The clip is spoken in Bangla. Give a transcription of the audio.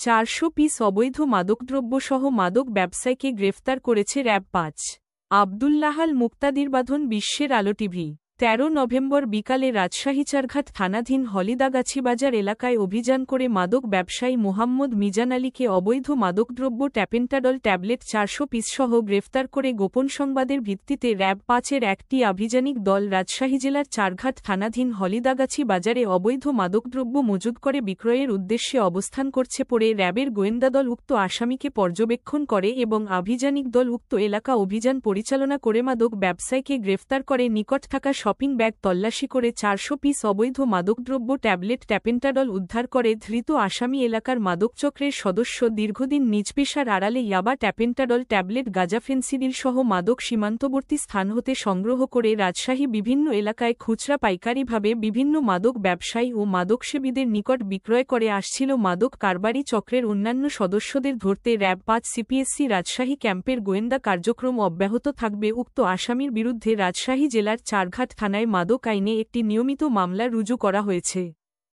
400 পিস অবৈধ মাদকদ্রব্যসহ মাদক ব্যবসায়ীকে গ্রেফতার করেছে র‍্যাব-৫। আব্দুল্লাহাল মুক্তাদির বাঁধন বিশ্বের আলো টিভি। ১৩ নভেম্বর বিকালে রাজশাহী চারঘাট থানাধীন হলিদাগাছি বাজার এলাকায় অভিযান করে মাদক ব্যবসায়ী মোহাম্মদ মিজান আলীকে অবৈধ মাদকদ্রব্য ট্যাপেন্টাডল ট্যাবলেট 400 পিসসহ গ্রেফতার করে গোপন সংবাদের ভিত্তিতে র‍্যাব-৫-এর একটি আভিযানিক দল রাজশাহী জেলার চারঘাট থানাধীন হলিদাগাছি বাজারে অবৈধ মাদকদ্রব্য মজুদ করে বিক্রয়ের উদ্দেশ্যে অবস্থান করছে পরে র‍্যাবের গোয়েন্দা দল উক্ত আসামিকে পর্যবেক্ষণ করে এবং আভিযানিক দল উক্ত এলাকা অভিযান পরিচালনা করে মাদক ব্যবসায়ীকে গ্রেফতার করে নিকট থাকা শপিং ব্যাগ তল্লাশি করে 400 পিস অবৈধ মাদকদ্রব্য ট্যাবলেট ট্যাপেন্টাডল উদ্ধার করে ধৃত আসামি এলাকার মাদকচক্রের সদস্য দীর্ঘদিন নিজ পেশার আড়ালে ইয়াবা ট্যাপেন্টাডল ট্যাবলেট গাঁজা ফেন্সিডিল সহ মাদক সীমান্তবর্তী স্থান হতে সংগ্রহ করে রাজশাহী বিভিন্ন এলাকায় খুচরা পাইকারিভাবে বিভিন্ন মাদক ব্যবসায়ী ও মাদকসেবীদের নিকট বিক্রয় করে আসছিল। মাদক কারবারি চক্রের অন্যান্য সদস্যদের ধরতে র‍্যাব-৫ সিপিএসসি রাজশাহী ক্যাম্পের গোয়েন্দা কার্যক্রম অব্যাহত থাকবে। উক্ত আসামির বিরুদ্ধে রাজশাহী জেলার চারঘাট থানায় মাদক আইনে একটি নিয়মিত মামলা রুজু করা হয়েছে।